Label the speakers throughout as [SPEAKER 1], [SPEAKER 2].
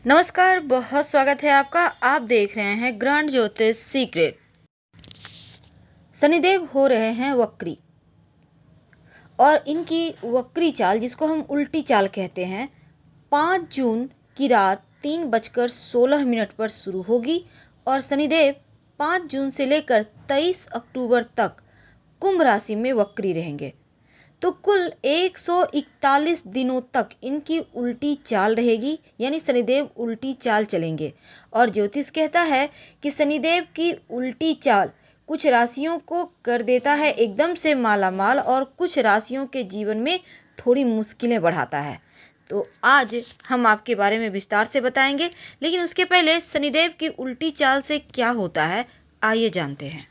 [SPEAKER 1] नमस्कार, बहुत स्वागत है आपका। आप देख रहे हैं ग्रैंड ज्योतिष सीक्रेट। शनिदेव हो रहे हैं वक्री और इनकी वक्री चाल, जिसको हम उल्टी चाल कहते हैं, 5 जून की रात 3:16 पर शुरू होगी और शनिदेव 5 जून से लेकर 23 अक्टूबर तक कुंभ राशि में वक्री रहेंगे। तो कुल 141 दिनों तक इनकी उल्टी चाल रहेगी, यानी शनिदेव उल्टी चाल चलेंगे। और ज्योतिष कहता है कि शनिदेव की उल्टी चाल कुछ राशियों को कर देता है एकदम से मालामाल और कुछ राशियों के जीवन में थोड़ी मुश्किलें बढ़ाता है। तो आज हम आपके बारे में विस्तार से बताएंगे, लेकिन उसके पहले शनिदेव की उल्टी चाल से क्या होता है, आइए जानते हैं।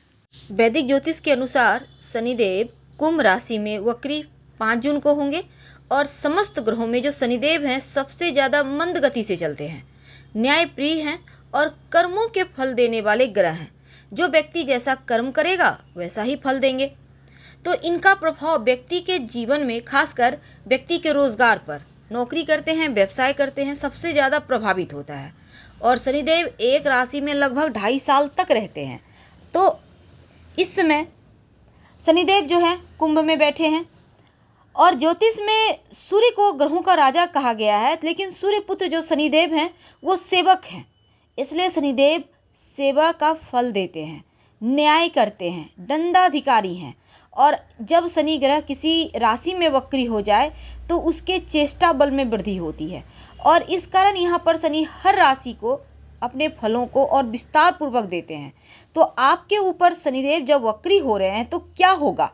[SPEAKER 1] वैदिक ज्योतिष के अनुसार शनिदेव कुंभ राशि में वक्री 5 जून को होंगे और समस्त ग्रहों में जो शनिदेव हैं सबसे ज़्यादा मंद गति से चलते हैं, न्यायप्रिय हैं और कर्मों के फल देने वाले ग्रह हैं। जो व्यक्ति जैसा कर्म करेगा वैसा ही फल देंगे। तो इनका प्रभाव व्यक्ति के जीवन में, खासकर व्यक्ति के रोजगार पर, नौकरी करते हैं, व्यवसाय करते हैं, सबसे ज़्यादा प्रभावित होता है। और शनिदेव एक राशि में लगभग 2.5 साल तक रहते हैं। तो इस समय शनिदेव जो है कुंभ में बैठे हैं और ज्योतिष में सूर्य को ग्रहों का राजा कहा गया है, लेकिन सूर्य पुत्र जो शनिदेव हैं वो सेवक हैं, इसलिए शनिदेव सेवा का फल देते हैं, न्याय करते हैं, दंडाधिकारी हैं। और जब शनि ग्रह किसी राशि में वक्री हो जाए तो उसके चेष्टा बल में वृद्धि होती है और इस कारण यहाँ पर शनि हर राशि को अपने फलों को और विस्तार पूर्वक देते हैं। तो आपके ऊपर शनिदेव जब वक्री हो रहे हैं तो क्या होगा,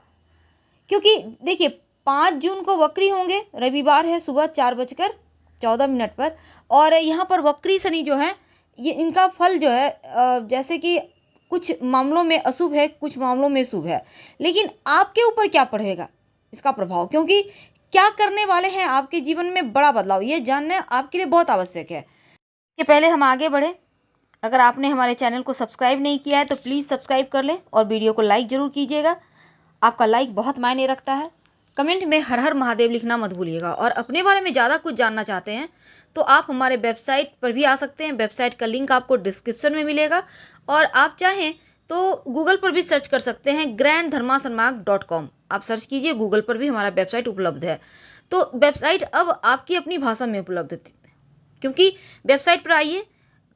[SPEAKER 1] क्योंकि देखिए 5 जून को वक्री होंगे, रविवार है, सुबह 4:14 पर। और यहाँ पर वक्री शनि जो है ये इनका फल जो है जैसे कि कुछ मामलों में अशुभ है, कुछ मामलों में शुभ है, लेकिन आपके ऊपर क्या पड़ेगा इसका प्रभाव, क्योंकि क्या करने वाले हैं आपके जीवन में बड़ा बदलाव, ये जानना आपके लिए बहुत आवश्यक है। कि पहले हम आगे बढ़ें, अगर आपने हमारे चैनल को सब्सक्राइब नहीं किया है तो प्लीज़ सब्सक्राइब कर लें और वीडियो को लाइक ज़रूर कीजिएगा। आपका लाइक बहुत मायने रखता है। कमेंट में हर हर महादेव लिखना मत भूलिएगा। और अपने बारे में ज़्यादा कुछ जानना चाहते हैं तो आप हमारे वेबसाइट पर भी आ सकते हैं। वेबसाइट का लिंक आपको डिस्क्रिप्शन में मिलेगा और आप चाहें तो गूगल पर भी सर्च कर सकते हैं, granddharmasarmak.com। आप सर्च कीजिए, गूगल पर भी हमारा वेबसाइट उपलब्ध है। तो वेबसाइट अब आपकी अपनी भाषा में उपलब्ध है, क्योंकि वेबसाइट पर आइए,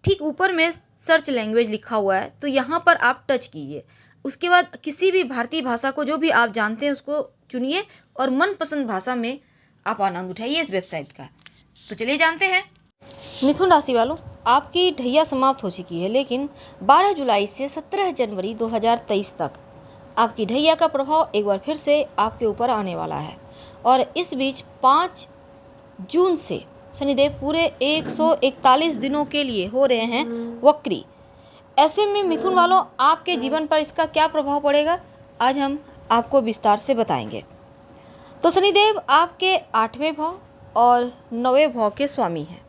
[SPEAKER 1] ठीक ऊपर में सर्च लैंग्वेज लिखा हुआ है, तो यहाँ पर आप टच कीजिए। उसके बाद किसी भी भारतीय भाषा को जो भी आप जानते हैं उसको चुनिए और मनपसंद भाषा में आप आनंद उठाइए इस वेबसाइट का। तो चलिए जानते हैं। मिथुन राशि वालों, आपकी ढैया समाप्त हो चुकी है, लेकिन 12 जुलाई से 17 जनवरी 2023 तक आपकी ढैया का प्रभाव एक बार फिर से आपके ऊपर आने वाला है। और इस बीच 5 जून से शनिदेव पूरे 141 दिनों के लिए हो रहे हैं वक्री। ऐसे में मिथुन वालों, आपके जीवन पर इसका क्या प्रभाव पड़ेगा, आज हम आपको विस्तार से बताएंगे। तो शनिदेव आपके 8वें भाव और 9वें भाव के स्वामी हैं।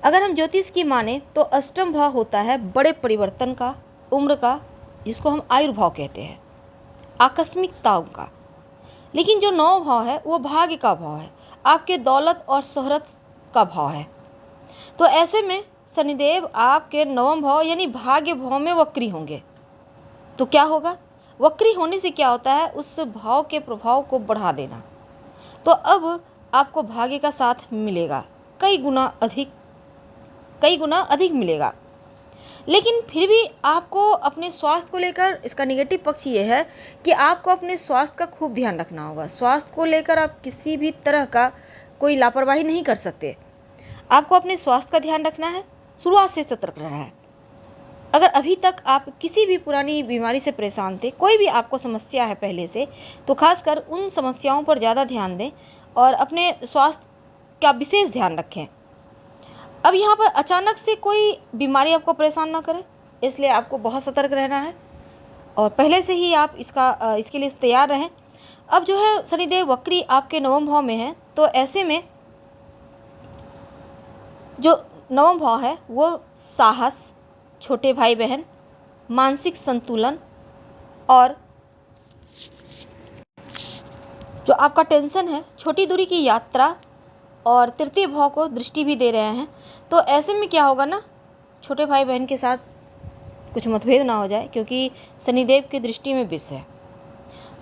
[SPEAKER 1] अगर हम ज्योतिष की माने तो अष्टम भाव होता है बड़े परिवर्तन का, उम्र का, जिसको हम आयुर्भाव कहते हैं, आकस्मिकताओं का। लेकिन जो 9वां भाव है वो भाग्य का भाव है, आपके दौलत और शोहरत का भाव है। तो ऐसे में शनिदेव आपके 9वां भाव यानी भाग्य भाव में वक्री होंगे। तो क्या होगा, वक्री होने से क्या होता है, उस भाव के प्रभाव को बढ़ा देना। तो अब आपको भाग्य का साथ मिलेगा, कई गुना अधिक मिलेगा। लेकिन फिर भी आपको अपने स्वास्थ्य को लेकर, इसका नेगेटिव पक्ष ये है कि आपको अपने स्वास्थ्य का खूब ध्यान रखना होगा। स्वास्थ्य को लेकर आप किसी भी तरह का कोई लापरवाही नहीं कर सकते। आपको अपने स्वास्थ्य का ध्यान रखना है, शुरुआत से सतर्क रहना है। अगर अभी तक आप किसी भी पुरानी बीमारी से परेशान थे, कोई भी आपको समस्या है पहले से, तो खासकर उन समस्याओं पर ज़्यादा ध्यान दें और अपने स्वास्थ्य का विशेष ध्यान रखें। अब यहाँ पर अचानक से कोई बीमारी आपको परेशान ना करे, इसलिए आपको बहुत सतर्क रहना है और पहले से ही आप इसके लिए तैयार रहें। अब जो है शनिदेव वक्री आपके 9वें भाव में है, तो ऐसे में जो 9वां भाव है वो साहस, छोटे भाई बहन, मानसिक संतुलन और जो आपका टेंशन है, छोटी दूरी की यात्रा और तृतीय भाव को दृष्टि भी दे रहे हैं। तो ऐसे में क्या होगा ना, छोटे भाई बहन के साथ कुछ मतभेद ना हो जाए, क्योंकि शनिदेव की दृष्टि में विष है।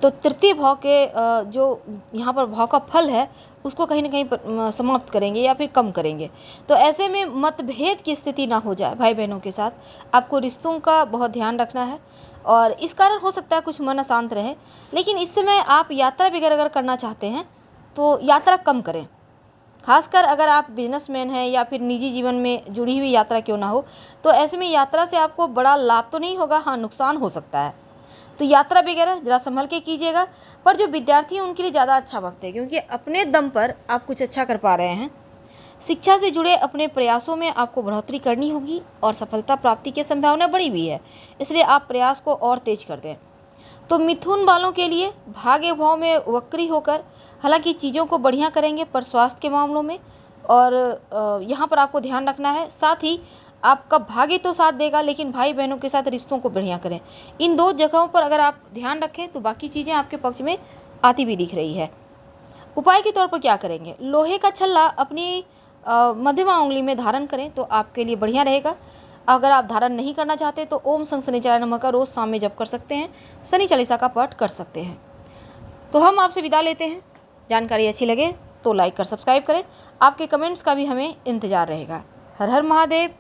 [SPEAKER 1] तो तृतीय भाव के जो यहाँ पर भाव का फल है उसको कहीं ना कहीं समाप्त करेंगे या फिर कम करेंगे। तो ऐसे में मतभेद की स्थिति ना हो जाए भाई बहनों के साथ, आपको रिश्तों का बहुत ध्यान रखना है। और इस कारण हो सकता है कुछ मन अशांत रहे, लेकिन इस समय आप यात्रा वगैरह अगर करना चाहते हैं तो यात्रा कम करें। खासकर अगर आप बिजनेसमैन हैं या फिर निजी जीवन में जुड़ी हुई यात्रा क्यों ना हो, तो ऐसे में यात्रा से आपको बड़ा लाभ तो नहीं होगा, हाँ नुकसान हो सकता है। तो यात्रा वगैरह ज़रा संभल के कीजिएगा। पर जो विद्यार्थी हैं उनके लिए ज़्यादा अच्छा वक्त है, क्योंकि अपने दम पर आप कुछ अच्छा कर पा रहे हैं। शिक्षा से जुड़े अपने प्रयासों में आपको बढ़ोतरी करनी होगी और सफलता प्राप्ति की संभावना बढ़ी हुई है, इसलिए आप प्रयास को और तेज कर दें। तो मिथुन वालों के लिए भाग्य भाव में वक्री होकर हालांकि चीज़ों को बढ़िया करेंगे, पर स्वास्थ्य के मामलों में और यहाँ पर आपको ध्यान रखना है। साथ ही आपका भाग्य तो साथ देगा, लेकिन भाई बहनों के साथ रिश्तों को बढ़िया करें। इन दो जगहों पर अगर आप ध्यान रखें तो बाकी चीज़ें आपके पक्ष में आती भी दिख रही है। उपाय के तौर पर क्या करेंगे, लोहे का छल्ला अपनी मध्यमा उंगली में धारण करें तो आपके लिए बढ़िया रहेगा। अगर आप धारण नहीं करना चाहते तो ओम संग शनिचराय नमः का रोज़ शाम में जप कर सकते हैं, शनि चालीसा का पाठ कर सकते हैं। तो हम आपसे विदा लेते हैं। जानकारी अच्छी लगे तो लाइक कर सब्सक्राइब करें। आपके कमेंट्स का भी हमें इंतज़ार रहेगा। हर हर महादेव।